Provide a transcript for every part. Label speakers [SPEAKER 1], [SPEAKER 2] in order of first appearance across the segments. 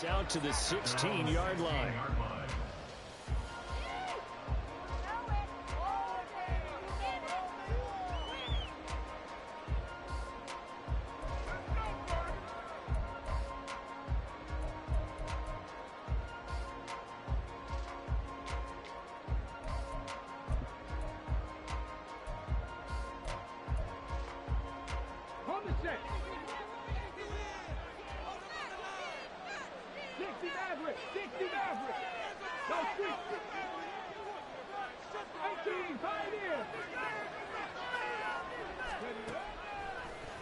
[SPEAKER 1] pass out to the 16-yard line.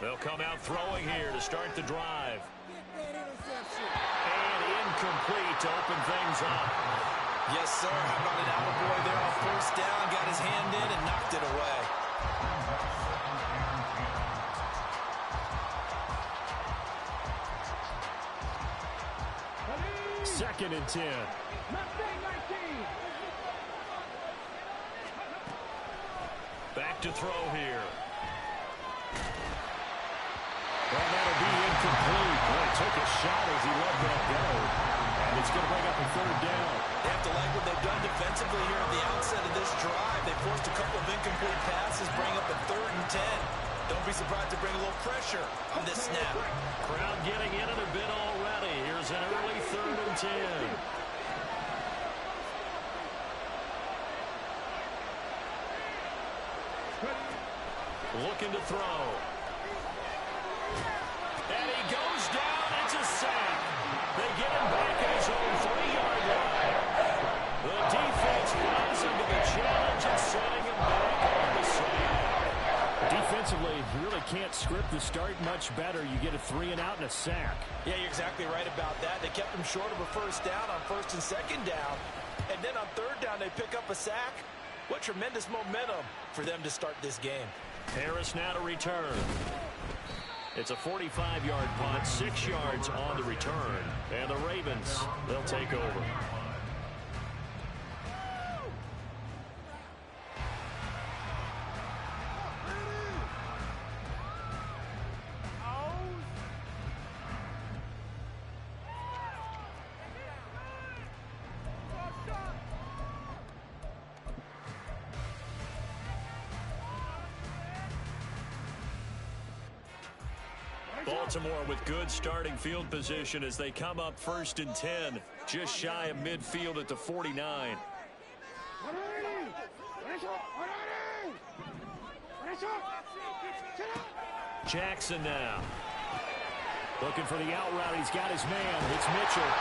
[SPEAKER 2] They'll come out throwing here to start the drive. And incomplete to open things up.
[SPEAKER 3] Yes, sir. How about an attaboy there on first down? Got his hand in and knocked it away.
[SPEAKER 1] Second and 10.
[SPEAKER 2] Back to throw here.
[SPEAKER 1] Well, that'll be incomplete. Boy, took a shot as he let that go. And it's going to bring up a third down.
[SPEAKER 3] They have to like what they've done defensively here at the outset of this drive. They forced a couple of incomplete passes, bring up a 3rd and 10. Don't be surprised to bring a little pressure on this snap.
[SPEAKER 2] Crowd getting in it a bit already. Here's an early 3rd and 10. Looking to throw. And he goes down. It's a sack. They get him back at his own 3-yard line. The defense rising to the challenge and setting him back on the sack.
[SPEAKER 1] Defensively, you really can't script the start much better. You get a 3-and-out and a sack.
[SPEAKER 3] Yeah, you're exactly right about that. They kept him short of a first down on 1st and 2nd down. And then on 3rd down, they pick up a sack. What tremendous momentum for them to start this game.
[SPEAKER 2] Harris now to return. It's a 45-yard punt, 6 yards on the return. And the Ravens, they'll take over. Baltimore with good starting field position as they come up 1st and 10, just shy of midfield at the 49. Jackson now.
[SPEAKER 1] Looking for the out route. He's got his man. It's Mitchell.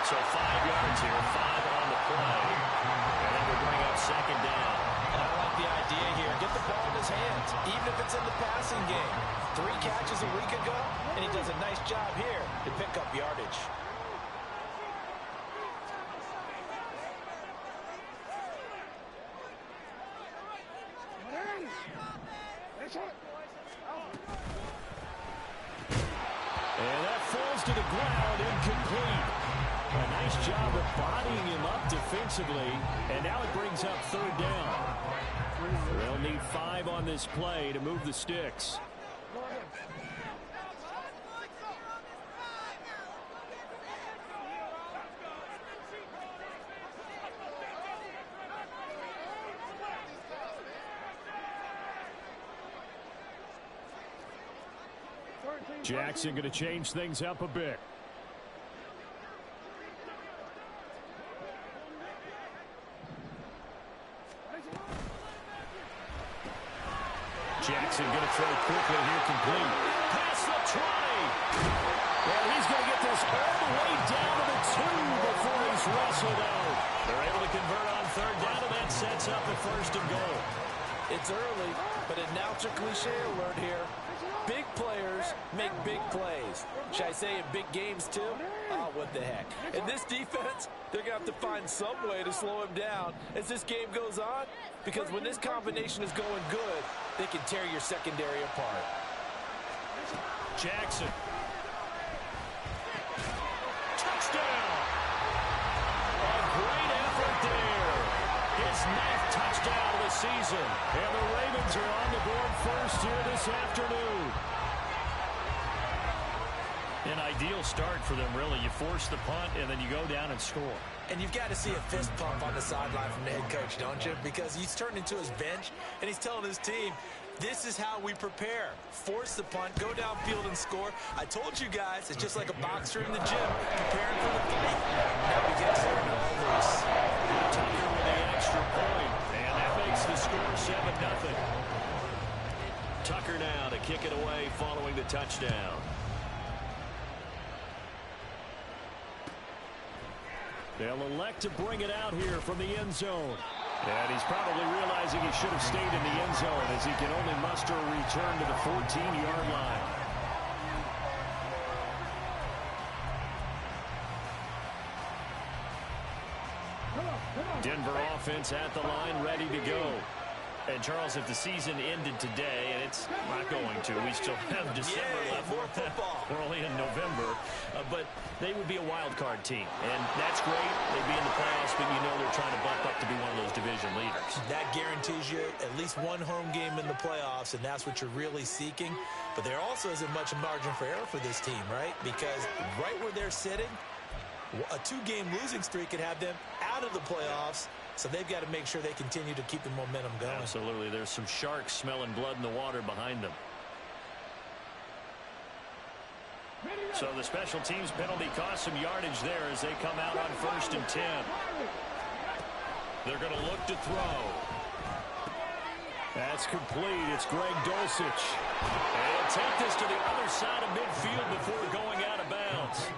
[SPEAKER 2] So 5 yards here, 5 on the play. And that will bring up 2nd down.
[SPEAKER 3] And I like the idea here. Get the ball in his hands, even if it's in the passing game. 3 catches a week ago, and he does a nice job here to pick up yardage.
[SPEAKER 1] And that falls to the ground, incomplete. A nice job of bodying him up defensively, and now it brings up 3rd down. They'll need 5 on this play to move the sticks. Jackson going to change things up a bit. Jackson going to throw quickly here, complete.
[SPEAKER 2] Past the 20.
[SPEAKER 1] Well, he's going to get this all the way down to the 2 before he's wrestled out.
[SPEAKER 2] They're able to convert on 3rd down, and that sets up a 1st and goal.
[SPEAKER 3] It's early, but announcer cliche alert here. Big players make big plays. Should I say in big games too? Oh, what the heck. In this defense, they're going to have to find some way to slow him down as this game goes on, because when this combination is going good, they can tear your secondary apart.
[SPEAKER 2] Jackson. Touchdown. A great effort there. His 9th touchdown of the season.
[SPEAKER 1] And the Ravens are on the board first here this afternoon. An ideal start for them, really. You force the punt, and then you go down and score.
[SPEAKER 3] And you've got to see a fist pump on the sideline from the head coach, don't you? Because he's turned into his bench, and he's telling his team, this is how we prepare. Force the punt, go downfield and score. I told you guys, it's just like a boxer in the gym preparing for the fight. Now we get started all loose.
[SPEAKER 1] Tucker with the extra point, and that makes the score 7-0. Tucker now to kick it away following the touchdown. They'll elect to bring it out here from the end zone. And he's probably realizing he should have stayed in the end zone as he can only muster a return to the 14-yard line. Denver offense at the line, ready to go. And, Charles, if the season ended today, and it's not going to, we still have December left.
[SPEAKER 3] More football.
[SPEAKER 1] We're only in November. But they would be a wild card team. And that's great. They'd be in the playoffs, but you know they're trying to bump up to be one of those division leaders.
[SPEAKER 3] That guarantees you at least one home game in the playoffs, and that's what you're really seeking. But there also isn't much margin for error for this team, right? Because right where they're sitting, a 2-game losing streak could have them out of the playoffs. So they've got to make sure they continue to keep the momentum going.
[SPEAKER 1] Absolutely. There's some sharks smelling blood in the water behind them. So the special teams penalty cost some yardage there as they come out on 1st and 10. They're going to look to throw. That's complete. It's Greg Dulcich. And he'll take this to the other side of midfield before going out of bounds.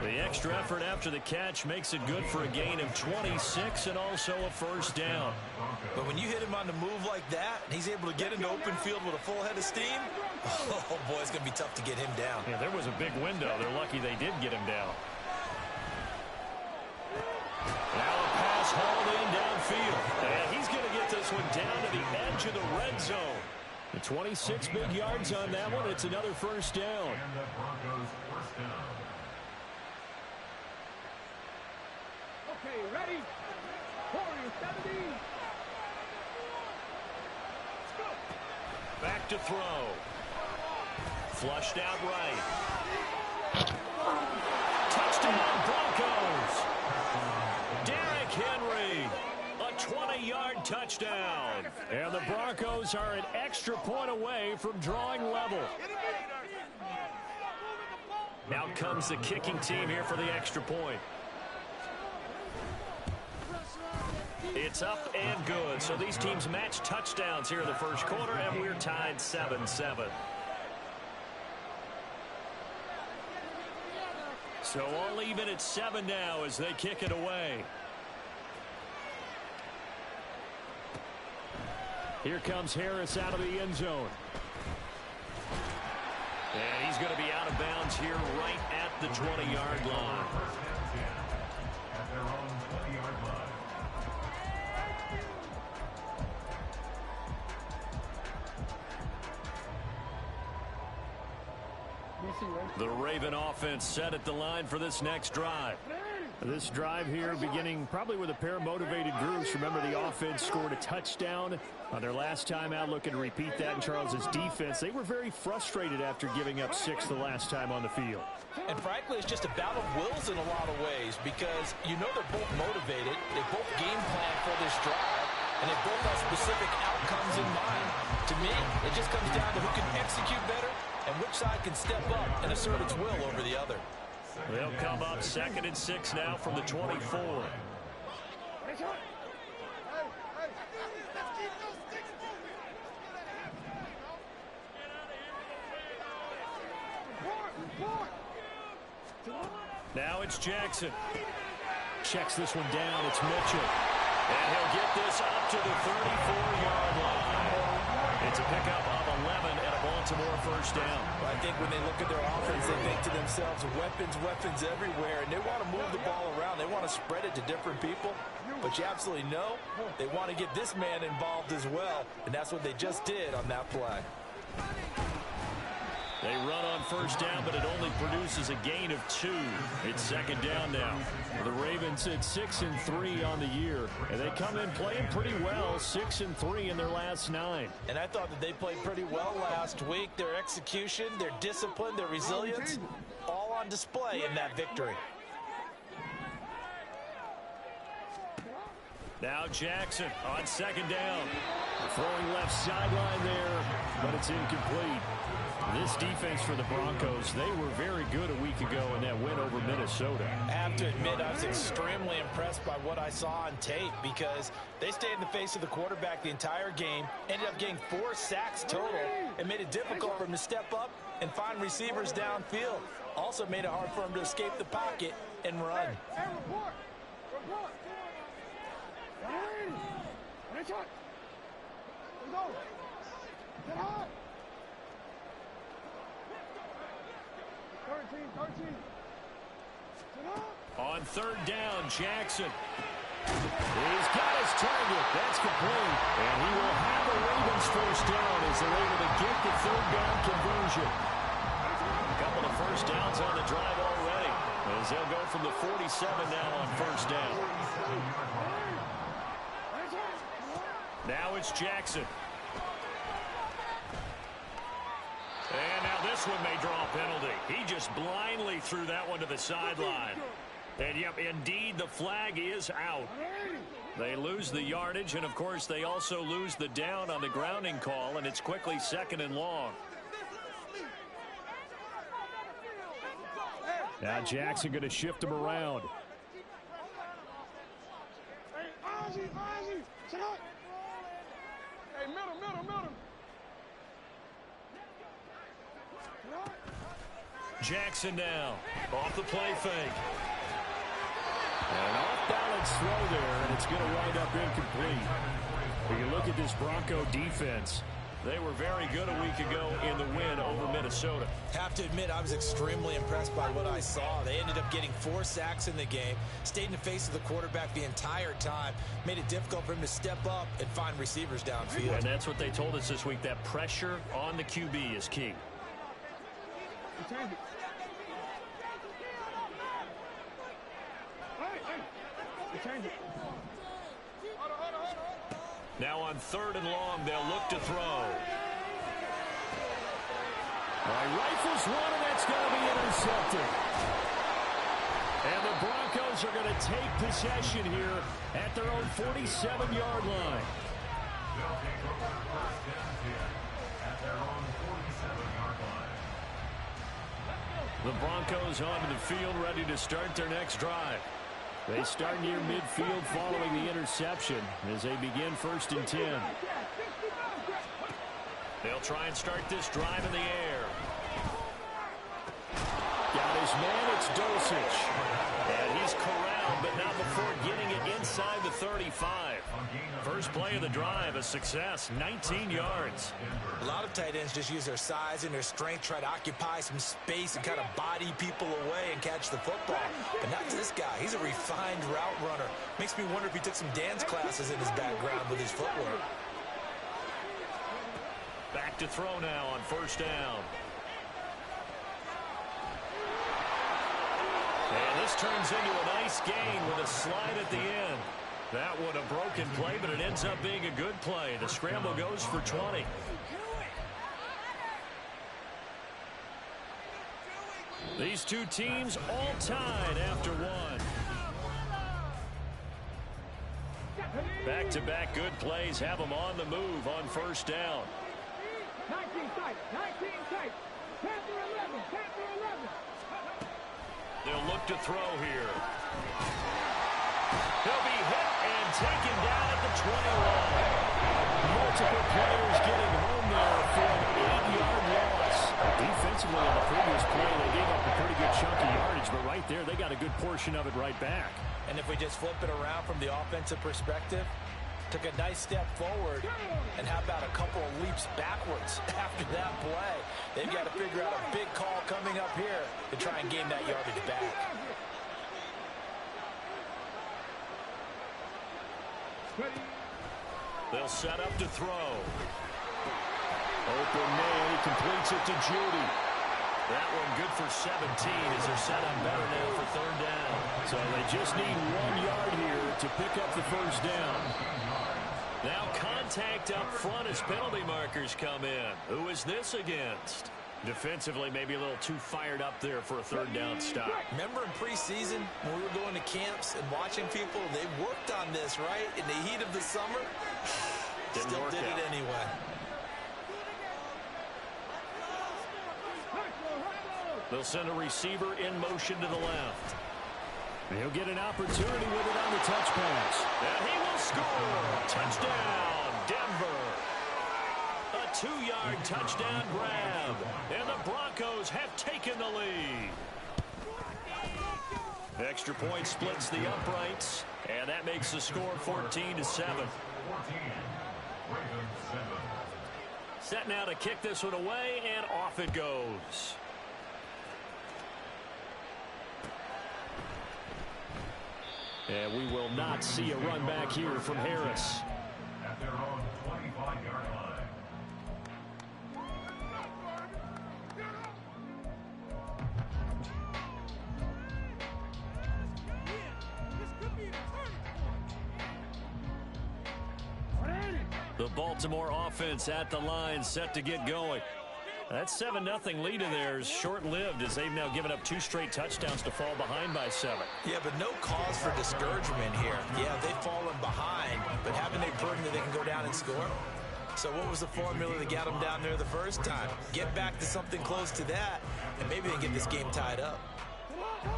[SPEAKER 1] The extra effort after the catch makes it good for a gain of 26 and also a first down.
[SPEAKER 3] But when you hit him on the move like that, and he's able to get into open field with a full head of steam, oh boy, it's going to be tough to get him down.
[SPEAKER 1] Yeah, there was a big window. They're lucky they did get him down. Now a pass hauled in downfield. And he's going to get this one down to the edge of the red zone. The 26 big yards on that one. It's another first down.
[SPEAKER 4] And the Broncos first down.
[SPEAKER 2] Okay, ready? 40, 70. Let's go.
[SPEAKER 1] Back to throw. Flushed out right. Touchdown Broncos. Derrick Henry. A 20-yard touchdown. And the Broncos are an extra point away from drawing level. Now comes the kicking team here for the extra point. It's up and good. So these teams match touchdowns here in the first quarter, and we're tied 7-7. So all even at 7 now as they kick it away. Here comes Harris out of the end zone. And he's going to be out of bounds here right at the 20-yard line.
[SPEAKER 4] First and 10 at their own 20-yard line.
[SPEAKER 1] The Raven offense set at the line for this next drive. This drive here beginning probably with a pair of motivated groups. Remember, the offense scored a touchdown on their last time out, looking to repeat that in Charles's defense. They were very frustrated after giving up 6 the last time on the field.
[SPEAKER 3] And frankly, it's just a battle of wills in a lot of ways because you know they're both motivated. They both game plan for this drive, and they both have specific outcomes in mind. To me, it just comes down to who can execute better and which side can step up and assert its will over the other.
[SPEAKER 1] They'll come up 2nd and 6 now from the 24. Now it's Jackson. Checks this one down. It's Mitchell. And he'll get this up to the 34-yard line. It's a pickup of 11 and a Baltimore first down.
[SPEAKER 3] Well, I think when they look at their offense, they think to themselves, weapons everywhere, and they want to move the ball around. They want to spread it to different people. But you absolutely know they want to get this man involved as well, and that's what they just did on that play.
[SPEAKER 1] They run on first down, but it only produces a gain of 2. It's 2nd down now. The Ravens at 6-3 on the year, and they come in playing pretty well, 6-3 in their last 9.
[SPEAKER 3] And I thought that they played pretty well last week. Their execution, their discipline, their resilience, all on display in that victory.
[SPEAKER 1] Now Jackson on second down. Throwing left sideline there, but it's incomplete. This defense for the Broncos, they were very good a week ago in that win over Minnesota.
[SPEAKER 3] I have to admit, I was extremely impressed by what I saw on tape because they stayed in the face of the quarterback the entire game, ended up getting 4 sacks total, and made it difficult for him to step up and find receivers downfield. Also made it hard for him to escape the pocket and run.
[SPEAKER 2] Hey, report! Report! Let's go! Get hot! 13.
[SPEAKER 1] On third down, Jackson. He's got his target. That's complete. And he will have the Ravens first down as they're able to get the third down conversion. A couple of first downs on the drive already, as they'll go from the 47 now on first down. Now it's Jackson. And now this one may draw a penalty. He just blindly threw that one to the sideline. And, yep, indeed, the flag is out. They lose the yardage, and, of course, they also lose the down on the grounding call, and it's quickly second and long. Now Jackson going to shift him around.
[SPEAKER 2] Hey, Ozzie, sit up. Hey, middle.
[SPEAKER 1] Jackson now, off the play fake. An off-balance throw there, and it's going to wind up incomplete. When you look at this Bronco defense, they were very good a week ago in the win over Minnesota.
[SPEAKER 3] Have to admit, I was extremely impressed by what I saw. They ended up getting 4 sacks in the game, stayed in the face of the quarterback the entire time, made it difficult for him to step up and find receivers downfield.
[SPEAKER 1] And that's what they told us this week, that pressure on the QB is key. Now on third and long, they'll look to throw. All right, rifles one, and that's going to be intercepted. And the Broncos are going to take possession here at their own 47-yard line.
[SPEAKER 4] They'll take over first down here at their own 47-yard line.
[SPEAKER 1] The Broncos onto the field, ready to start their next drive. They start near midfield following the interception as they begin first and 10. They'll try and start this drive in the air. Got his man, it's Dulcich. And he's corralled, but not before getting it inside the 35. First play of the drive, a success, 19 yards.
[SPEAKER 3] A lot of tight ends just use their size and their strength, try to occupy some space and kind of body people away and catch the football. But not this guy. He's a refined route runner. Makes me wonder if he took some dance classes in his background with his footwork.
[SPEAKER 1] Back to throw now on first down. And this turns into a nice gain with a slide at the end. That one a broken play, but it ends up being a good play. The scramble goes for 20. These two teams all tied after one. Back-to-back good plays have them on the move on first down.
[SPEAKER 2] 19 tight. Panther 11.
[SPEAKER 1] They'll look to throw here. He'll be hit and taken down at the 20-line. Multiple players getting home there for an 8-yard loss. Defensively on the previous play, they gave up a pretty good chunk of yardage, but right there, they got a good portion of it right back.
[SPEAKER 3] And if we just flip it around from the offensive perspective, took a nice step forward, and how about a couple of leaps backwards after that play? They've got to figure out a big call coming up here to try and gain that yardage back.
[SPEAKER 1] They'll set up to throw. Open man, he completes it to Judy. That one good for 17 as they're set up better now for third down. So they just need 1 yard here to pick up the first down. Now contact up front as penalty markers come in. Who is this against? Defensively, maybe a little too fired up there for a third down stop.
[SPEAKER 3] Remember in preseason when we were going to camps and watching people, they worked on this, right? In the heat of the summer, still did it anyway.
[SPEAKER 1] They'll send a receiver in motion to the left. He'll get an opportunity with it on the touch pass. And he will score. Touchdown, Denver. A 2-yard touchdown grab. And the Broncos have taken the lead. Extra point splits the uprights. And that makes the score 14-7. Set now to kick this one away, and off it goes. And we will not see a run back here from Harris.
[SPEAKER 4] At their own 25-yard line.
[SPEAKER 1] The Baltimore offense at the line, set to get going. That 7-0 lead in there is short-lived as they've now given up 2 straight touchdowns to fall behind by 7.
[SPEAKER 3] Yeah, but no cause for discouragement here. Yeah, they've fallen behind, but haven't they proven that they can go down and score? So what was the formula that got them down there the first time? Get back to something close to that, and maybe they can get this game tied up.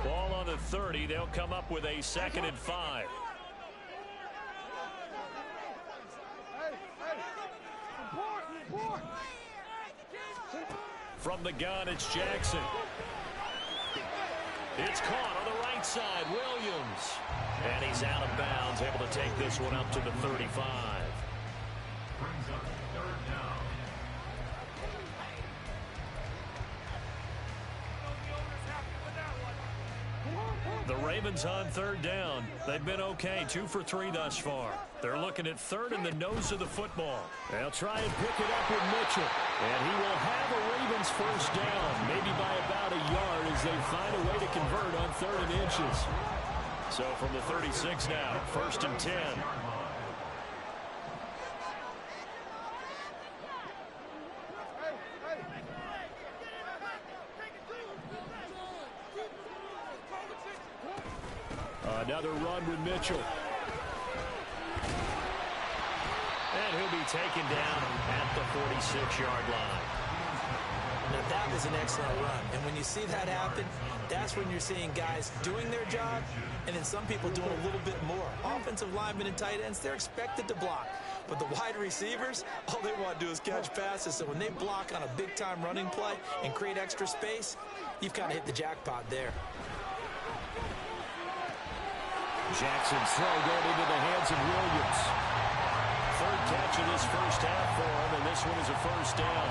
[SPEAKER 1] Ball on the 30. They'll come up with a 2nd and 5. From the gun, it's Jackson. It's caught on the right side, Williams. And he's out of bounds, able to take this one up to the 35.
[SPEAKER 4] Brings up 3rd down.
[SPEAKER 1] The Ravens on 3rd down. They've been okay, 2 for 3 thus far. They're looking at 3rd in the nose of the football. They'll try and pick it up with Mitchell. And he will have a Ravens 1st down, maybe by about a yard as they find a way to convert on 3rd and inches. So from the 36 now, 1st and 10. Another run with Mitchell. And he'll be taken down at the 46-yard line.
[SPEAKER 3] Now that was an excellent run. And when you see that happen, that's when you're seeing guys doing their job and then some people doing a little bit more. Offensive linemen and tight ends, they're expected to block. But the wide receivers, all they want to do is catch passes. So when they block on a big-time running play and create extra space, you've kind of hit the jackpot there.
[SPEAKER 1] Jackson's throw going into the hands of Williams. 3rd catch of this 1st half for him, and this one is a 1st down.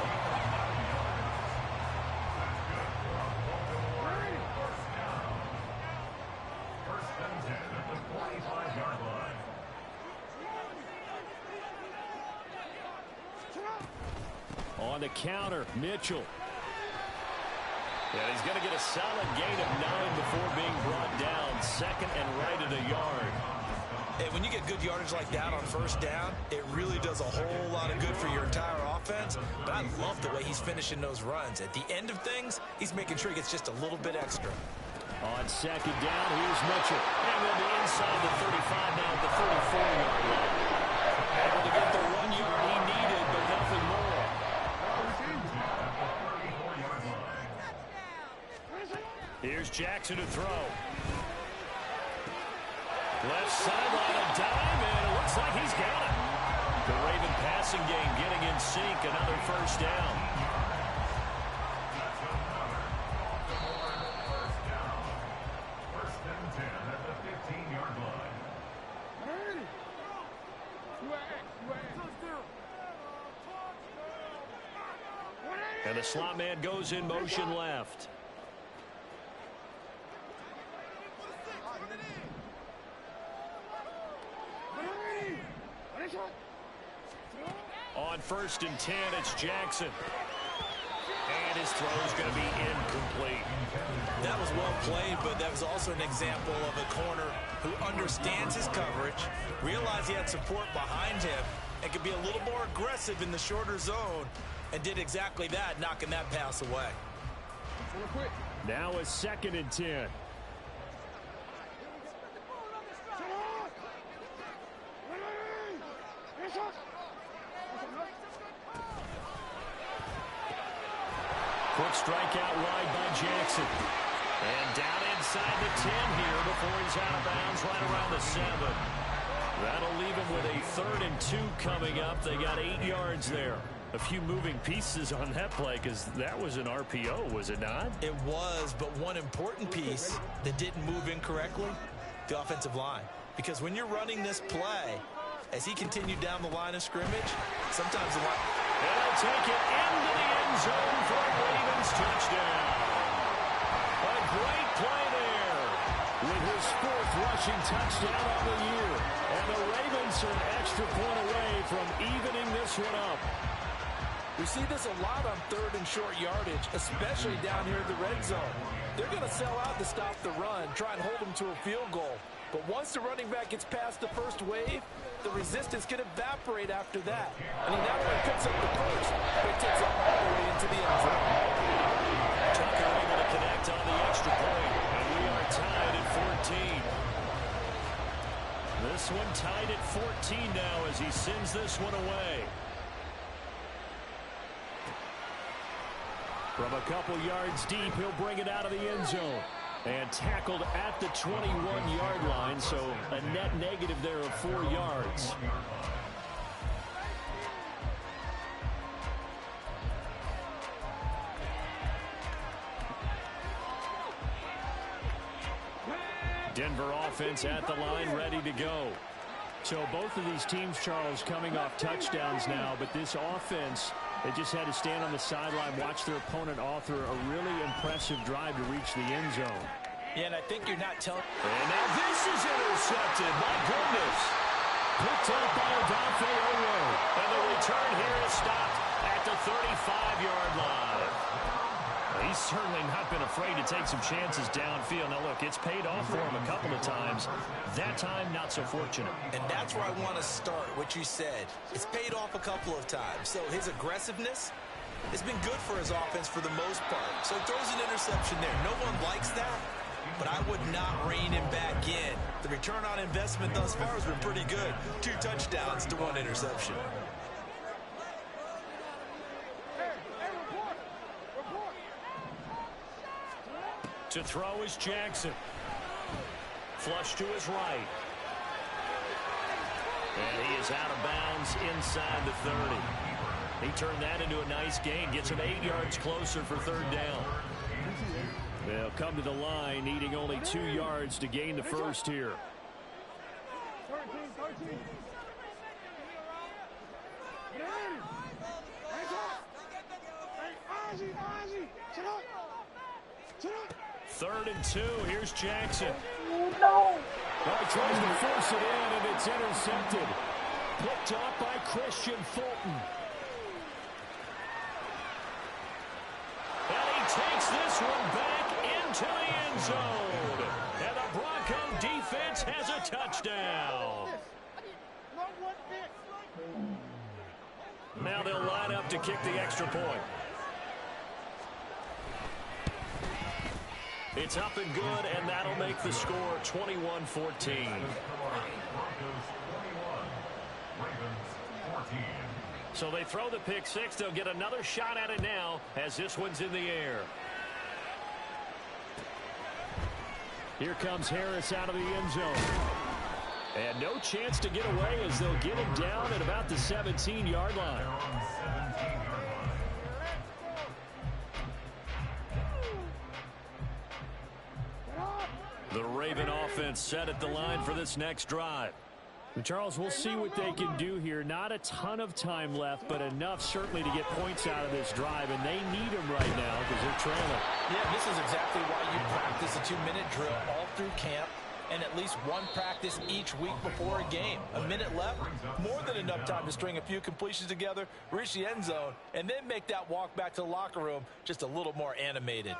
[SPEAKER 4] First and 10 at the 45-yard line.
[SPEAKER 1] On the counter, Mitchell. Yeah, he's going to get a solid gain of 9 before being brought down. 2nd and right at a yard.
[SPEAKER 3] And when you get good yardage like that on 1st down, it really does a whole lot of good for your entire offense. But I love the way he's finishing those runs. At the end of things, he's making sure he gets just a little bit extra.
[SPEAKER 1] On 2nd down, here's Mitchell. And we'll be inside the 35 now at the 34-yard line. Able to get the 1 yard he needed, but nothing more. Here's Jackson to throw. Left sideline, a dime, and it looks like he's got it. The Raven passing game getting in sync, another 1st down.
[SPEAKER 4] First and 10 at the 15-yard line.
[SPEAKER 1] And the slot man goes in motion left. On 1st and 10, it's Jackson. And his throw is going to be incomplete.
[SPEAKER 3] That was well played, but that was also an example of a corner who understands his coverage, realized he had support behind him, and could be a little more aggressive in the shorter zone, and did exactly that, knocking that pass away.
[SPEAKER 1] Now a 2nd and 10. Quick strike out wide by Jackson. And down inside the 10 here before he's out of bounds right around the 7. That'll leave him with a 3rd and 2 coming up. They got 8 yards there. A few moving pieces on that play because that was an RPO, was it not?
[SPEAKER 3] It was, but one important piece that didn't move incorrectly, the offensive line. Because when you're running this play, as he continued down the line of scrimmage, sometimes the line...
[SPEAKER 1] And they'll take it into the end zone for a Ravens touchdown. A great play there with his 4th rushing touchdown of the year. And the Ravens are an extra point away from evening this one up.
[SPEAKER 3] We see this a lot on 3rd and short yardage, especially down here in the red zone. They're going to sell out to stop the run, try and hold them to a field goal. But once the running back gets past the first wave, the resistance can evaporate after that. And he not only picks up the first, but he takes it all the way into the end zone.
[SPEAKER 1] Tucker able to connect on the extra point, and we are tied at 14. This one tied at 14 now as he sends this one away. From a couple yards deep, he'll bring it out of the end zone. And tackled at the 21-yard line, so a net negative there of 4 yards. Denver offense at the line, ready to go. So both of these teams, Charles, coming off touchdowns now, but this offense, they just had to stand on the sideline, watch their opponent author a really impressive drive to reach the end zone.
[SPEAKER 3] Yeah, and I think you're not telling...
[SPEAKER 1] And now this is intercepted. My goodness. Picked up by Odafe Oweh. And the return here is stopped at the 35-yard line. He's certainly not been afraid to take some chances downfield. Now, look, it's paid off for him a couple of times. That time, not so fortunate.
[SPEAKER 3] And that's where I want to start, what you said. It's paid off a couple of times. So his aggressiveness has been good for his offense for the most part. So he throws an interception there. No one likes that, but I would not rein him back in. The return on investment thus far has been pretty good. 2 touchdowns to 1 interception.
[SPEAKER 1] To throw is Jackson. Flush to his right. And he is out of bounds inside the 30. He turned that into a nice gain. Gets him 8 yards closer for 3rd down. They'll come to the line, needing only 2 yards to gain the first here. Third and 2. Here's Jackson. No. Well, he tries to force it in, and it's intercepted. Picked up by Christian Fulton. And he takes this one back into the end zone. And the Bronco defense has a touchdown. Now they'll line up to kick the extra point. It's up and good, and that'll make the score 21-14. So they throw the pick six. They'll get another shot at it now as this one's in the air. Here comes Harris out of the end zone. And no chance to get away as they'll get him down at about the 17-yard line. The Raven offense set at the line for this next drive. And Charles, we'll see what they can do here. Not a ton of time left, but enough certainly to get points out of this drive, and they need them right now because they're trailing.
[SPEAKER 3] Yeah, this is exactly why you practice a 2-minute drill all through camp and at least one practice each week before a game. A minute left, more than enough time to string a few completions together, reach the end zone, and then make that walk back to the locker room just a little more animated.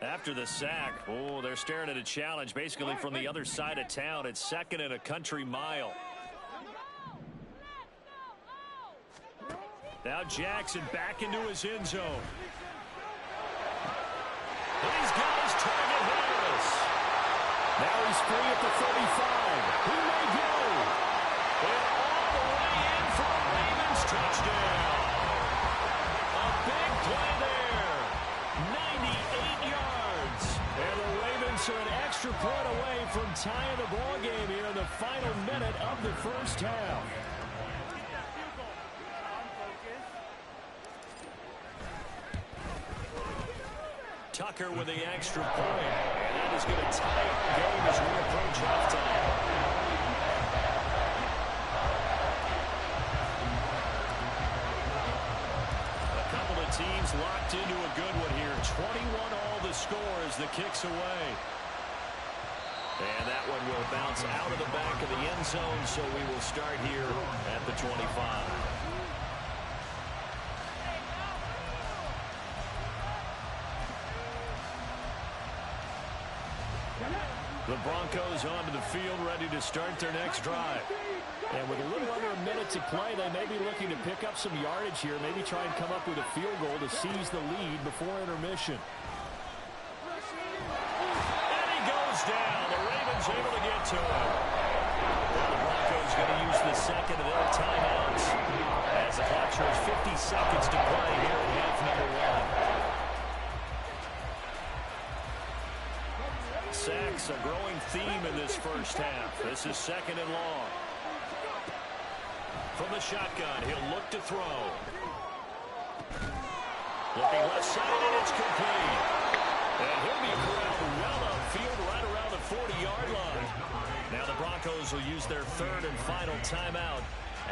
[SPEAKER 1] After the sack, oh, they're staring at a challenge basically from the other side of town. It's second and a country mile. Now Jackson back into his end zone. And he's got his target, Harris. Now he's free at the 35. He may go. And all the way in for a Ravens touchdown. A big play there. 98 yards. And the Ravens are an extra point away from tying the ball game here in the final minute of the first half. Tucker with the extra point. And that is going to tie our game as we approach halftime. A couple of teams locked into a good one here. 21 all the score as the kick's away. And that one will bounce out of the back of the end zone, so we will start here at the 25. The Broncos onto the field, ready to start their next drive. And with a little under a minute to play, they may be looking to pick up some yardage here, maybe try and come up with a field goal to seize the lead before intermission. And he goes down. The Ravens able to get to him. Well, the Broncos going to use the second of their timeouts as the clock shows 50 seconds to play here in half number one. Sacks, a growing theme in this first half. This is second and long. From the shotgun, he'll look to throw. Looking left side, and it's complete. And he'll be corralled well upfield right around the 40-yard line. Now the Broncos will use their third and final timeout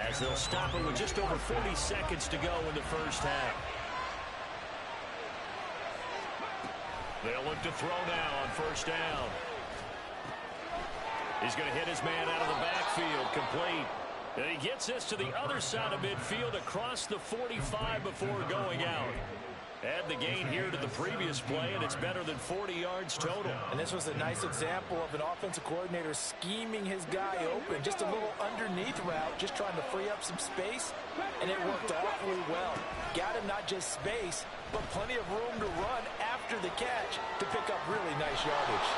[SPEAKER 1] as they'll stop it with just over 40 seconds to go in the first half. They'll look to throw now on first down. He's going to hit his man out of the backfield, complete. And he gets this to the other side of midfield across the 45 before going out. Add the gain here to the previous play, and it's better than 40 yards total.
[SPEAKER 3] And this was a nice example of an offensive coordinator scheming his guy open. Just a little underneath route, just trying to free up some space, and it worked awfully well. Got him not just space, but plenty of room to run after the catch to pick up really nice yardage.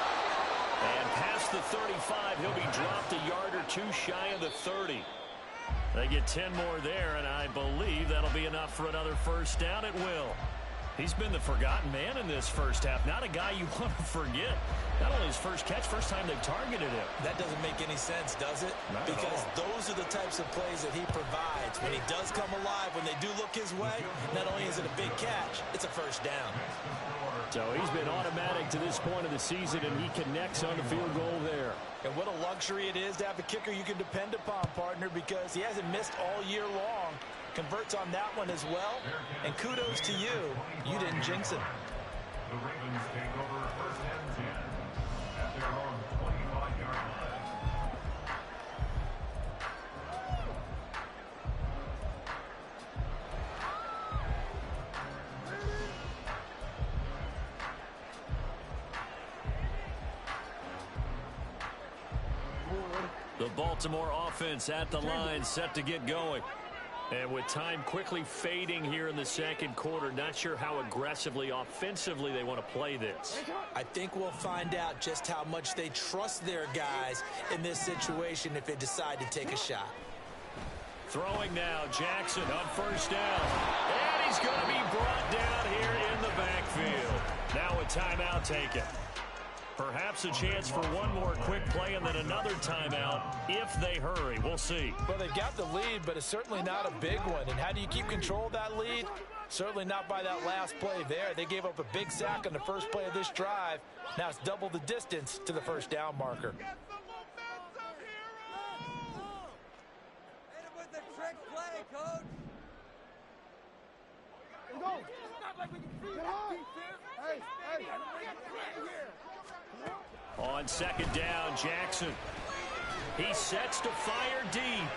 [SPEAKER 1] And past the 35, he'll be dropped a yard or two shy of the 30. They get 10 more there, and I believe that'll be enough for another first down. It will. He's been the forgotten man in this first half. Not a guy you want to forget. Not only his first catch, first time they've targeted him.
[SPEAKER 3] That doesn't make any sense, does it? Because those are the types of plays that he provides. When he does come alive, when they do look his way, not only is it a big catch, it's a first down.
[SPEAKER 1] So he's been automatic to this point of the season, and he connects on the field goal there.
[SPEAKER 3] And what a luxury it is to have a kicker you can depend upon, partner, because he hasn't missed all year long. Converts on that one as well. And kudos to you. You didn't jinx him.
[SPEAKER 4] The Ravens take over first and 10 at their own 25-yard line.
[SPEAKER 1] The Baltimore offense at the line, set to get going. And with time quickly fading here in the second quarter, not sure how aggressively, offensively they want to play this.
[SPEAKER 3] I think we'll find out just how much they trust their guys in this situation if they decide to take a shot.
[SPEAKER 1] Throwing now, Jackson on first down. And he's going to be brought down here in the backfield. Now a timeout taken. Perhaps a chance for one more quick play and then another timeout if they hurry. We'll see.
[SPEAKER 3] Well, they've got the lead, but it's certainly not a big one. And how do you keep control of that lead? Certainly not by that last play there. They gave up a big sack on the first play of this drive. Now it's double the distance to the first down marker.
[SPEAKER 5] Hit him with the trick play, coach.
[SPEAKER 6] Go. It's not like we can see that defense. Hey.
[SPEAKER 1] On second down, Jackson. He sets to fire deep.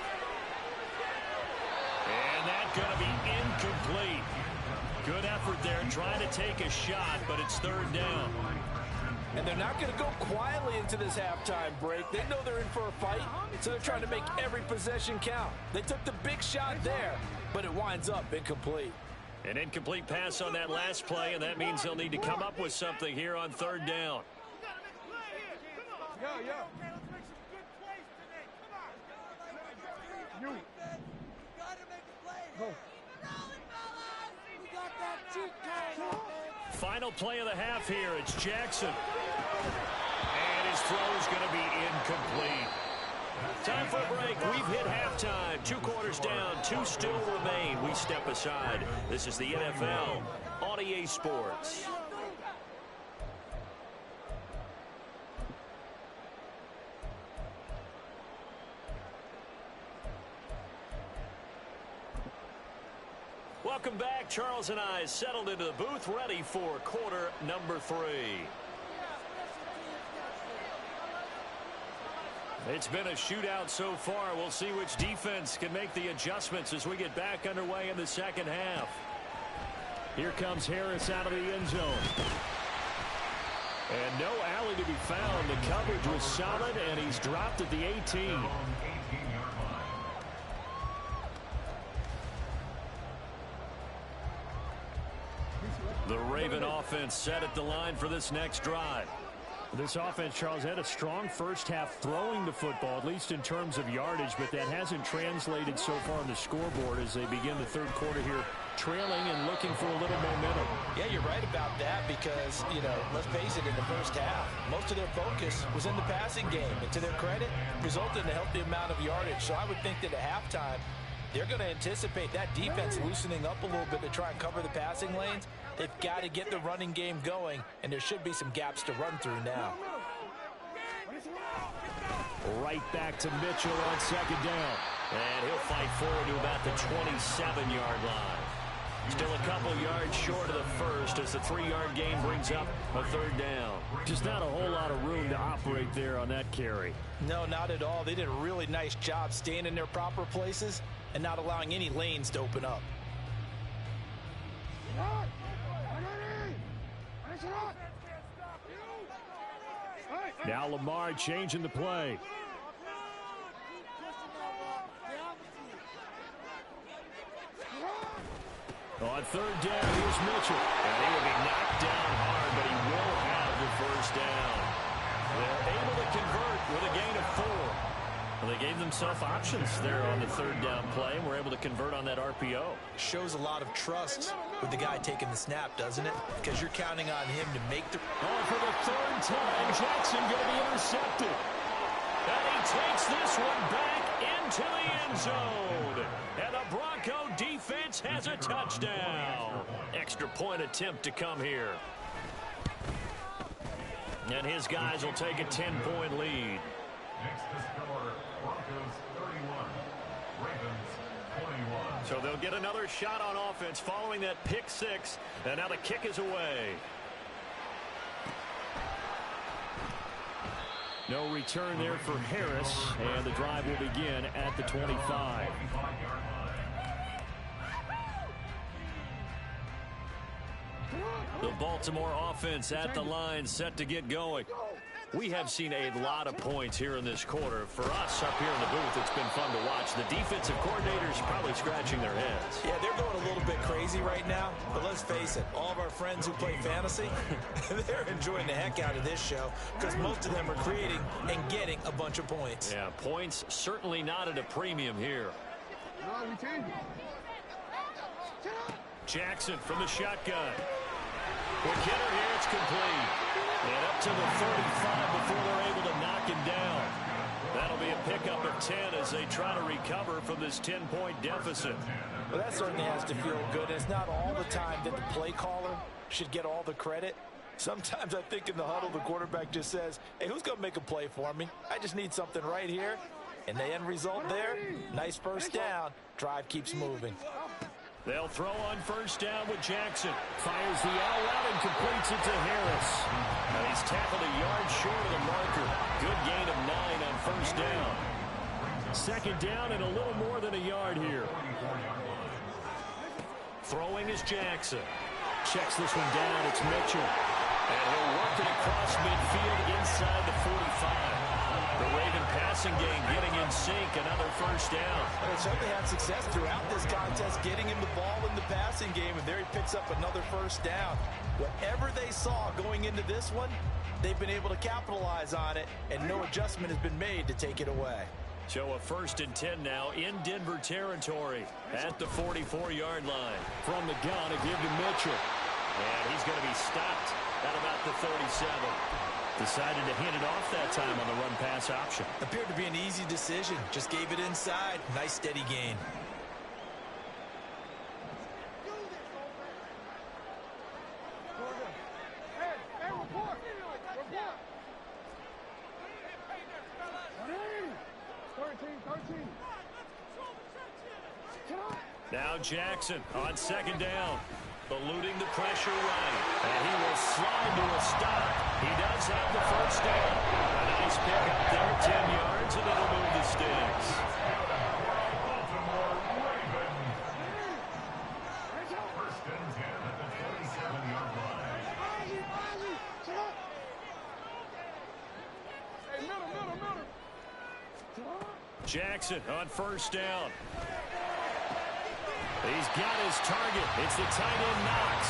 [SPEAKER 1] And that's going to be incomplete. Good effort there, trying to take a shot, but it's third down.
[SPEAKER 3] And they're not going to go quietly into this halftime break. They know they're in for a fight, so they're trying to make every possession count. They took the big shot there, but it winds up incomplete.
[SPEAKER 1] An incomplete pass on that last play, and that means they'll need to come up with something here on third down. Final play of the half here. It's Jackson. And his throw is going to be incomplete. Time for a break. We've hit halftime. 2 quarters down. 2 still remain. We step aside. This is the NFL on EA Sports. Welcome back. Charles and I settled into the booth, ready for quarter number 3. It's been a shootout so far. We'll see which defense can make the adjustments as we get back underway in the second half. Here comes Harris out of the end zone. And no alley to be found. The coverage was solid, and he's dropped at the 18. The Raven offense set at the line for this next drive. This offense, Charles, had a strong first half throwing the football, at least in terms of yardage, but that hasn't translated so far on the scoreboard as they begin the third quarter here, trailing and looking for a little momentum.
[SPEAKER 3] Yeah, you're right about that because, let's face it, in the first half, most of their focus was in the passing game. And to their credit, resulted in a healthy amount of yardage. So I would think that at halftime, they're going to anticipate that defense loosening up a little bit to try and cover the passing lanes. They've got to get the running game going, and there should be some gaps to run through now.
[SPEAKER 1] Right back to Mitchell on second down. And he'll fight forward to about the 27-yard line. Still a couple yards short of the first as the 3-yard gain brings up a third down. Just not a whole lot of room to operate there on that carry.
[SPEAKER 3] No, not at all. They did a really nice job staying in their proper places and not allowing any lanes to open up.
[SPEAKER 1] Now Lamar changing the play. On third down, here's Mitchell. And he will be knocked down hard, but he will have the first down. They're able to convert with a gain of 4. Well, they gave themselves options there on the third down play, and were able to convert on that RPO.
[SPEAKER 3] Shows a lot of trust with the guy taking the snap, doesn't it? Because you're counting on him to make the...
[SPEAKER 1] Oh, for the third time, Jackson going to be intercepted. And he takes this one back into the end zone. And the Bronco defense has a touchdown. Extra point attempt to come here. And his guys will take a 10-point lead.
[SPEAKER 4] Next to score, Broncos 31, Ravens 21.
[SPEAKER 1] So they'll get another shot on offense following that pick 6. And now the kick is away. No return there for Harris, and the drive will begin at the 25. The Baltimore offense at the line, set to get going. We have seen a lot of points here in this quarter. For us up here in the booth, it's been fun to watch. The defensive coordinators probably scratching their heads.
[SPEAKER 3] Yeah, they're going a little bit crazy right now. But let's face it, all of our friends who play fantasy, they're enjoying the heck out of this show because most of them are creating and getting a bunch of points.
[SPEAKER 1] Yeah, points certainly not at a premium here. Jackson from the shotgun. Quick hitter here, it's complete. And up to the 35 before they're able to knock him down. That'll be a pickup of 10 as they try to recover from this 10-point deficit.
[SPEAKER 3] Well, that certainly has to feel good. It's not all the time that the play caller should get all the credit. Sometimes I think in the huddle, the quarterback just says, hey, who's going to make a play for me? I just need something right here. And the end result there, nice first down. Drive keeps moving.
[SPEAKER 1] They'll throw on first down with Jackson. Fires the out route and completes it to Harris. And he's tackled a yard short of the marker. Good gain of 9 on first down. Second down and a little more than a yard here. Throwing is Jackson. Checks this one down. It's Mitchell. And he'll work it across midfield inside the 45. The Raven passing game getting in sync. Another first down.
[SPEAKER 3] They certainly had success throughout this contest getting him the ball in the passing game, and there he picks up another first down. Whatever they saw going into this one, they've been able to capitalize on it, and no adjustment has been made to take it away.
[SPEAKER 1] So a 1st and 10 now in Denver territory at the 44-yard line. From the gun, a give to Mitchell. And he's going to be stopped at about the 37. Decided to hand it off that time on the run-pass option.
[SPEAKER 3] Appeared to be an easy decision. Just gave it inside. Nice steady gain.
[SPEAKER 1] Now Jackson on 2nd down. Eluding the pressure right. And he will slide to a stop. He does have the first down. A nice pick up there, 10 yards, and it'll move the sticks.
[SPEAKER 4] Baltimore Ravens. 1st and 10 at the 27-yard line.
[SPEAKER 1] Jackson on 1st down. He's got his target. It's the tight end Knox.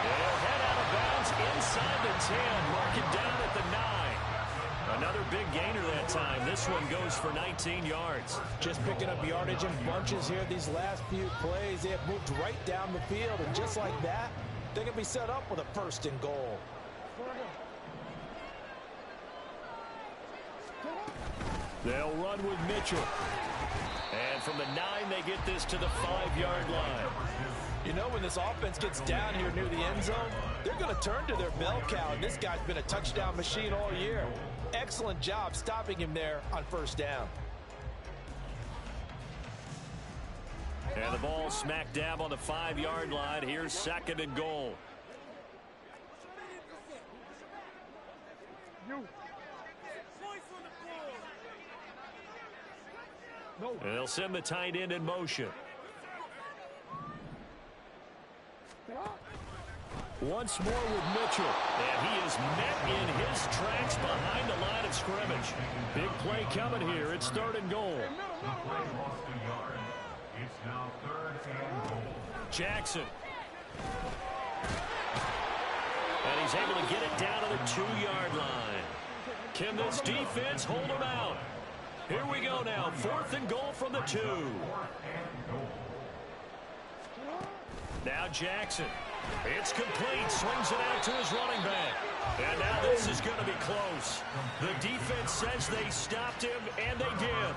[SPEAKER 1] He'll head out of bounds inside the 10. Mark it down at the 9. Another big gainer that time. This one goes for 19 yards.
[SPEAKER 3] Just picking up yardage in bunches here these last few plays. They have moved right down the field, and just like that, they're going to be set up with a 1st and goal.
[SPEAKER 1] They'll run with Mitchell. And from the 9, they get this to the 5-yard line.
[SPEAKER 3] You know, when this offense gets down here near the end zone, they're going to turn to their bell cow, and this guy's been a touchdown machine all year. Excellent job stopping him there on 1st down.
[SPEAKER 1] And the ball smack dab on the 5-yard line. Here's 2nd and goal. And they'll send the tight end in motion. Once more with Mitchell. And he is met in his tracks behind the line of scrimmage. Big play coming here. It's 3rd and goal.
[SPEAKER 4] The play lost a yard. It's now 3rd and goal.
[SPEAKER 1] Jackson. And he's able to get it down to the 2-yard line. Can this defense hold him out? Here we go now. 4th and goal from the 2. Now Jackson. It's complete. Swings it out to his running back. And now this is going to be close. The defense says they stopped him, and they did.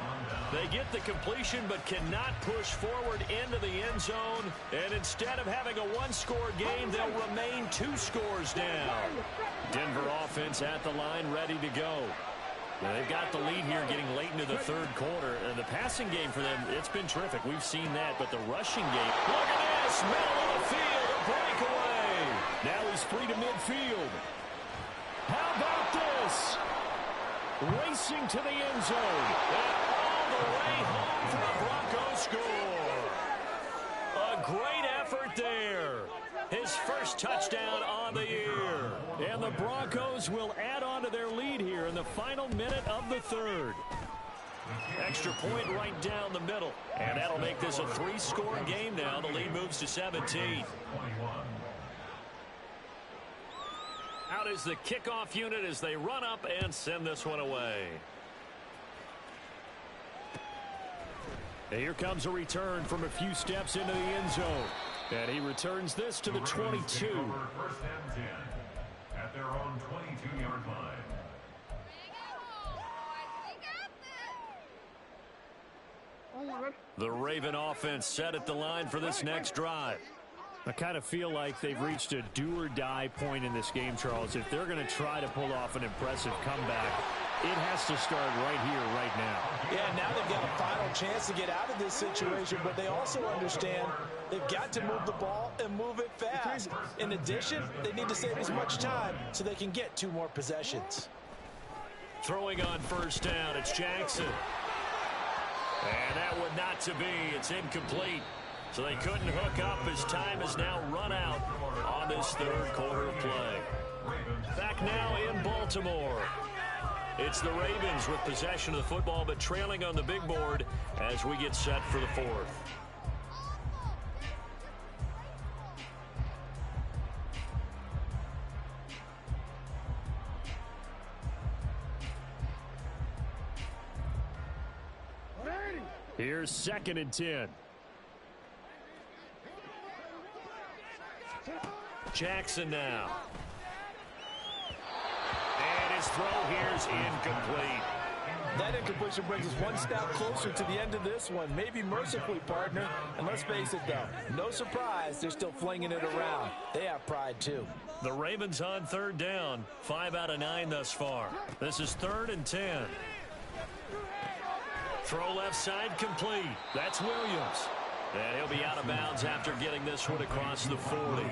[SPEAKER 1] They get the completion but cannot push forward into the end zone. And instead of having a 1-score game, they'll remain 2 scores down. Denver offense at the line, ready to go. Now they've got the lead here getting late into the 3rd quarter. And the passing game for them, it's been terrific. We've seen that. But the rushing game, look at this. Middle of the field, a breakaway. Now he's free to midfield. How about this? Racing to the end zone. And all the way home for the Broncos score. A great effort there. His first touchdown on the year. And the Broncos will add on to their lead here in the final minute of the 3rd. Extra point right down the middle. And that'll make this a 3-score game now. The lead moves to 17. Out is the kickoff unit as they run up and send this one away. And here comes a return from a few steps into the end zone. And he returns this to the 22.
[SPEAKER 4] 1st and 10 at their own 22-yard line.
[SPEAKER 1] The Raven offense set at the line for this next drive. I kind of feel like they've reached a do-or-die point in this game, Charles. If they're going to try to pull off an impressive comeback, it has to start right here, right now.
[SPEAKER 3] Yeah, now they've got a final chance to get out of this situation, but they also understand they've got to move the ball and move it fast. In addition, they need to save as much time so they can get 2 more possessions.
[SPEAKER 1] Throwing on 1st down, it's Jackson. And that one not to be. It's incomplete. So they couldn't hook up as time has now run out on this third quarter of play. Back now in Baltimore. It's the Ravens with possession of the football, but trailing on the big board as we get set for the fourth. Here's 2nd and 10. Jackson now. And his throw here's incomplete.
[SPEAKER 3] That incompletion brings us one step closer to the end of this one. Maybe mercifully, partner. And let's face it, though, no surprise, they're still flinging it around. They have pride, too.
[SPEAKER 1] The Ravens on 3rd down. 5 out of 9 thus far. This is 3rd and 10. Throw left side complete. That's Williams. And he'll be out of bounds after getting this one across the 40.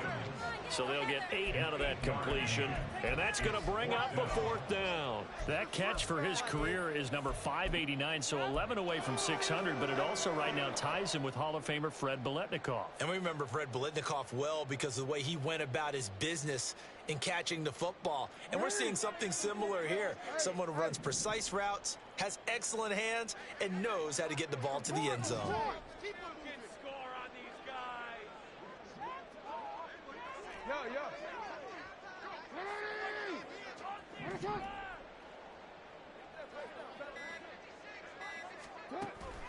[SPEAKER 1] So they'll get 8 out of that completion. And that's going to bring up a 4th down. That catch for his career is number 589, so 11 away from 600. But it also right now ties him with Hall of Famer Fred Biletnikoff.
[SPEAKER 3] And we remember Fred Biletnikoff well because of the way he went about his business in catching the football. And we're seeing something similar here. Someone who runs precise routes, has excellent hands, and knows how to get the ball to the end zone.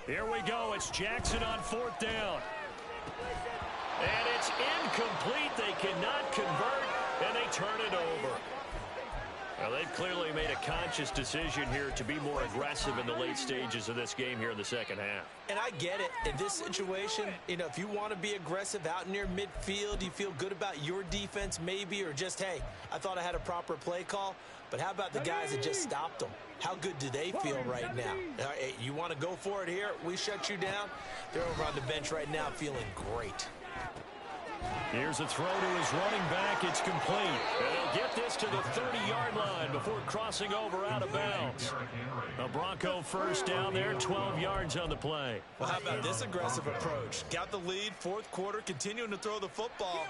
[SPEAKER 1] Here we go. It's Jackson on 4th down. And it's incomplete. They cannot convert, and they turn it over. Well, they've clearly made a conscious decision here to be more aggressive in the late stages of this game here in the second half.
[SPEAKER 3] And I get it. In this situation, you know, if you want to be aggressive out near midfield, you feel good about your defense maybe, or just, hey, I thought I had a proper play call. But how about the guys that just stopped them? How good do they feel right now? Hey, you want to go for it here? We shut you down. They're over on the bench right now feeling great.
[SPEAKER 1] Here's a throw to his running back. It's complete. And he'll get this to the 30-yard line before crossing over out of bounds. A Bronco first down there, 12 yards on the play.
[SPEAKER 3] Well, how about this aggressive approach? Got the lead, 4th quarter, continuing to throw the football.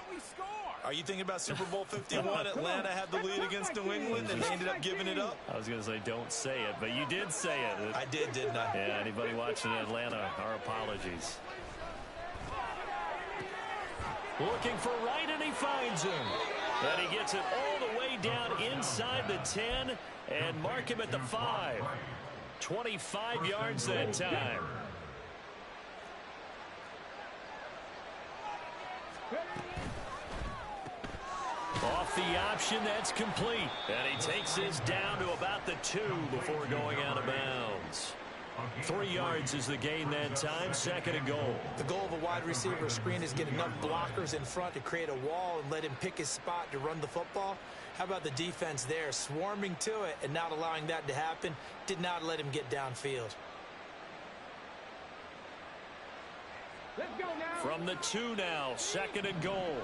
[SPEAKER 3] Are you thinking about Super Bowl 51? Atlanta had the lead against New England, and they ended up giving it up?
[SPEAKER 1] I was going to say don't say it, but you did say it.
[SPEAKER 3] I did, didn't I?
[SPEAKER 1] Yeah, anybody watching Atlanta, our apologies. Looking for right, and he finds him. And he gets it all the way down inside the 10 and mark him at the 5. 25 yards that time. Off the option, that's complete. And he takes this down to about the 2 before going out of bounds. 3 yards is the gain that time, 2nd and goal.
[SPEAKER 3] The goal of a wide receiver screen is get enough blockers in front to create a wall and let him pick his spot to run the football. How about the defense there, swarming to it and not allowing that to happen? Did not let him get downfield.
[SPEAKER 6] Let's go now.
[SPEAKER 1] From the 2 now, 2nd and goal.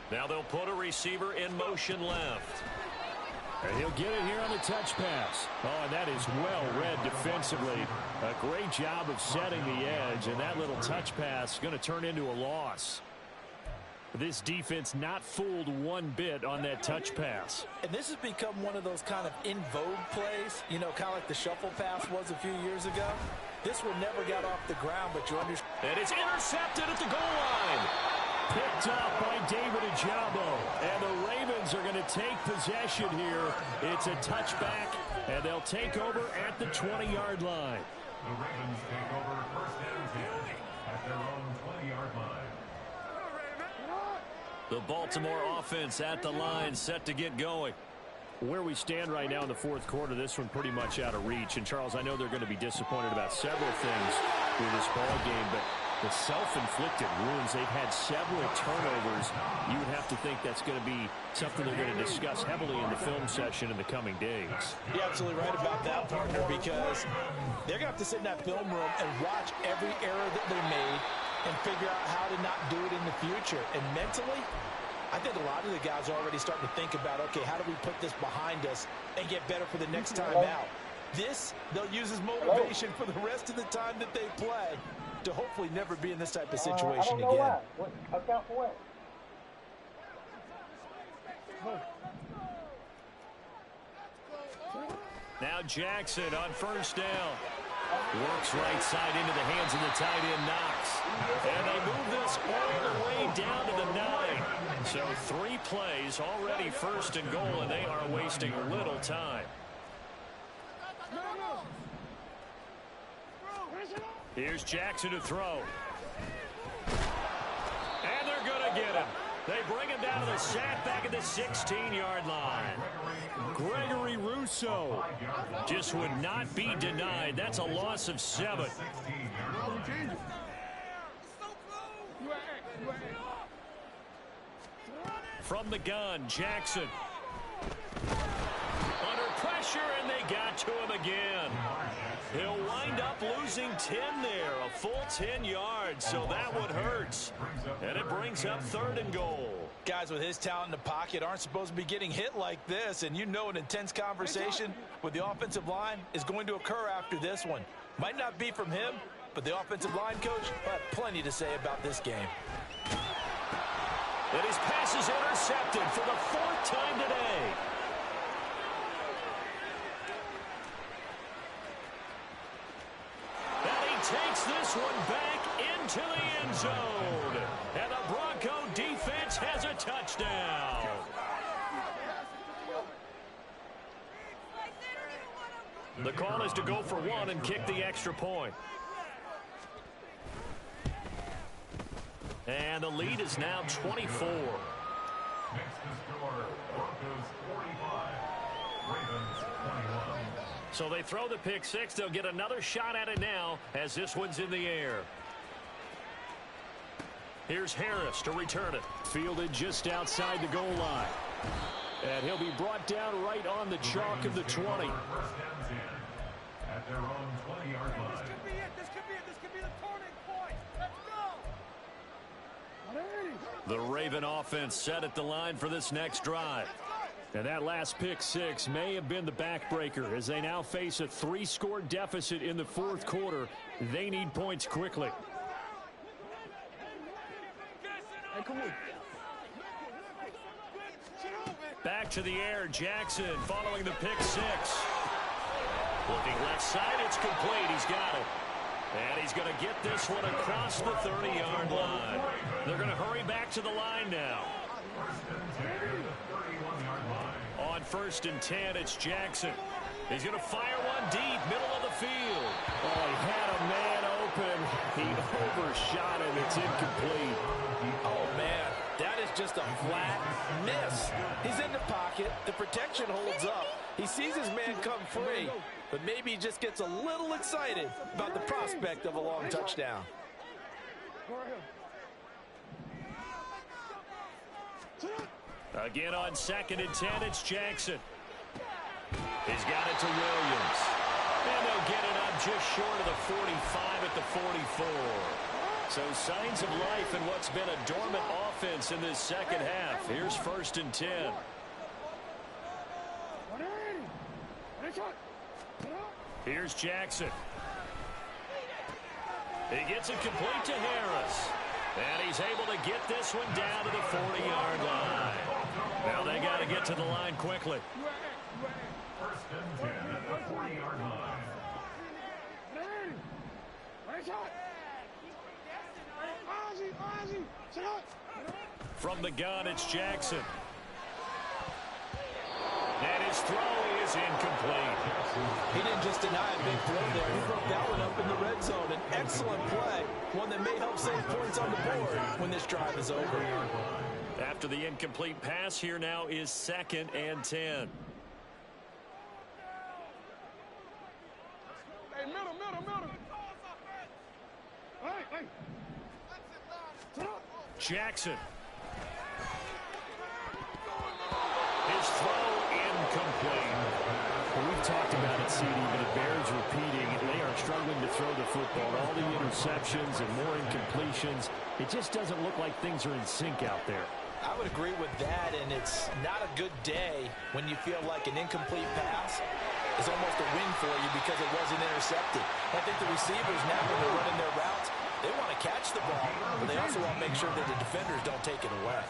[SPEAKER 1] Now they'll put a receiver in motion left. And he'll get it here on the touch pass. Oh, and that is well read defensively. A great job of setting the edge, and that little touch pass is going to turn into a loss. This defense not fooled one bit on that touch pass.
[SPEAKER 3] And this has become one of those kind of in vogue plays, you know, kind of like the shuffle pass was a few years ago. This one never got off the ground, but you understand.
[SPEAKER 1] And it's intercepted at the goal line. Picked up by David Ojabo. And the Ravens are going to take possession here. It's a touchback, and they'll take over at the 20-yard line.
[SPEAKER 4] The Ravens take over 1st and 10 at their own 20-yard line.
[SPEAKER 1] The Baltimore offense at the line, set to get going. Where we stand right now in the 4th quarter, this one pretty much out of reach. And, Charles, I know they're going to be disappointed about several things with this ball game, but the self-inflicted wounds, they've had several turnovers. You would have to think that's going to be something they're going to discuss heavily in the film session in the coming days.
[SPEAKER 3] You're absolutely right about that, partner, because they're going to have to sit in that film room and watch every error that they made and figure out how to not do it in the future. And mentally, I think a lot of the guys are already starting to think about, okay, how do we put this behind us and get better for the next time out? This, they'll use as motivation for the rest of the time that they play. to hopefully never be in this type of situation again.
[SPEAKER 7] Why. Account for what?
[SPEAKER 1] Now Jackson on first down. Works right side into the hands of the tight end, Knox. And they move this all the way down to the 9. So 3 plays already first and goal, and they are wasting little time. Here's Jackson to throw. And they're going to get him. They bring him down to the sack back at the 16-yard line. Gregory Rousseau just would not be denied. That's a loss of 7. From the gun, Jackson. Under pressure, and they got to him again. He'll wind up losing 10 there, a full 10 yards, so that one hurts. And it brings up 3rd and goal.
[SPEAKER 3] Guys with his talent in the pocket aren't supposed to be getting hit like this, and you know an intense conversation with the offensive line is going to occur after this one. Might not be from him, but the offensive line coach will have plenty to say about this game.
[SPEAKER 1] And his pass is intercepted for the 4th time today. Takes this one back into the end zone. And the Bronco defense has a touchdown. The call is to go for 1 and kick the extra point. And the lead is now 24.
[SPEAKER 4] Next to score, Broncos 45, Ravens 21.
[SPEAKER 1] So they throw the pick 6. They'll get another shot at it now as this one's in the air. Here's Harris to return it. Fielded just outside the goal line. And he'll be brought down right on the chalk of the 20.
[SPEAKER 4] First down 10 at their own 20-yard line.
[SPEAKER 6] This could be it. This could be it. This could be the turning point. Let's go.
[SPEAKER 1] The Raven offense set at the line for this next drive. And that last pick 6 may have been the backbreaker as they now face a 3-score deficit in the 4th quarter. They need points quickly. Back to the air, Jackson following the pick 6. Looking left side, it's complete. He's got it. And he's going to get this one across the 30-yard line. They're going to hurry back to the line now. On 1st and 10, it's Jackson. He's going to fire one deep, middle of the field. Oh, he had a man open. He overshot him. It's incomplete.
[SPEAKER 3] Oh, man, that is just a flat miss. He's in the pocket. The protection holds up. He sees his man come free, but maybe he just gets a little excited about the prospect of a long touchdown.
[SPEAKER 1] Again on 2nd and 10, it's Jackson. He's got it to Williams. And they'll get it up just short of the 45 at the 44. So signs of life in what's been a dormant offense in this second half. Here's 1st and 10. Here's Jackson. He gets it complete to Harris. And he's able to get this one down to the 40-yard line. Now they got to get to the line quickly.
[SPEAKER 4] 1st and 10 at the 40-yard line.
[SPEAKER 1] From the gun, it's Jackson. And his throw is incomplete.
[SPEAKER 3] He didn't just deny a big throw there. He broke that one up in the red zone. An excellent play. One that may help save points on the board when this drive is over.
[SPEAKER 1] After the incomplete pass, here now is 2nd and 10.
[SPEAKER 6] Hey, middle. Hey.
[SPEAKER 1] Jackson. His throw incomplete. Well, we've talked about it, CD, but it bears repeating. They are struggling to throw the football. All the interceptions and more incompletions. It just doesn't look like things are in sync out there.
[SPEAKER 3] I would agree with that, and it's not a good day when you feel like an incomplete pass is almost a win for you because it wasn't intercepted. I think the receivers now, when they're running their routes, They want to catch the ball, but they also want to make sure that the defenders don't take it away.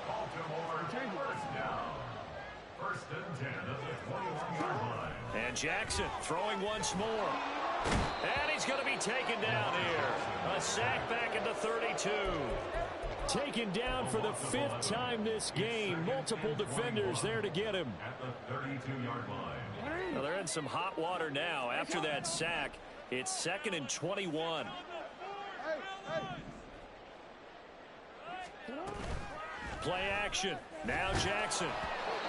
[SPEAKER 4] Baltimore first down. First and 10 at the 21-yard line.
[SPEAKER 1] And Jackson throwing once more. And he's going to be taken down here. A sack back at the 32. Taken down for the 5th time this game. Multiple defenders there to get him.
[SPEAKER 4] At the 32-yard line.
[SPEAKER 1] Well, they're in some hot water now after that sack. It's 2nd and 21. Play action. Now Jackson.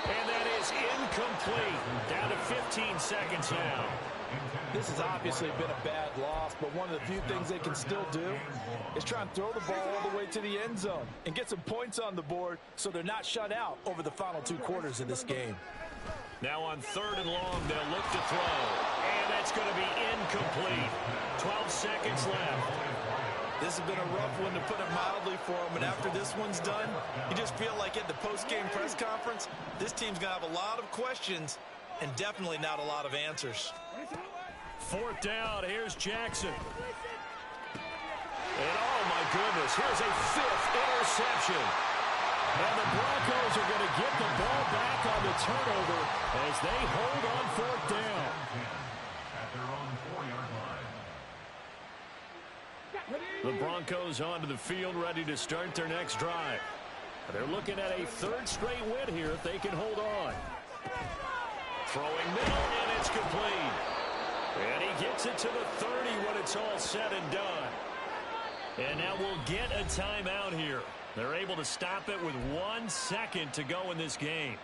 [SPEAKER 1] And that is incomplete. Down to 15 seconds now.
[SPEAKER 3] This has obviously been a bad loss, but one of the few things they can still do is try and throw the ball all the way to the end zone and get some points on the board so they're not shut out over the final 2 quarters of this game.
[SPEAKER 1] Now on 3rd and long, they'll look to throw. And that's going to be incomplete. 12 seconds left.
[SPEAKER 3] This has been a rough one, to put it mildly, for them. And after this one's done, you just feel like at the post-game press conference, this team's going to have a lot of questions and definitely not a lot of answers.
[SPEAKER 1] 4th down. Here's Jackson. And oh, my goodness, here's a 5th interception. And the Broncos are going to get the ball back on the turnover as they hold on 4th down.
[SPEAKER 4] At their own 4-yard line.
[SPEAKER 1] The Broncos onto the field, ready to start their next drive. They're looking at a 3rd straight win here if they can hold on. Throwing middle, and it's complete. And he gets it to the 30 when it's all said and done. And now we'll get a timeout here. They're able to stop it with 1 second to go in this game.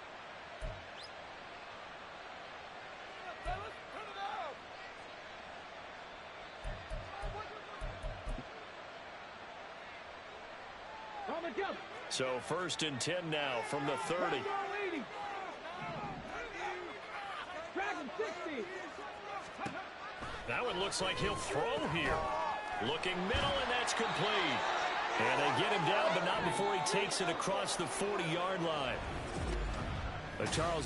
[SPEAKER 1] So 1st and 10 now from the 30. Now it looks like he'll throw here. Looking middle, and that's complete. And they get him down, but not before he takes it across the 40-yard line. Charles,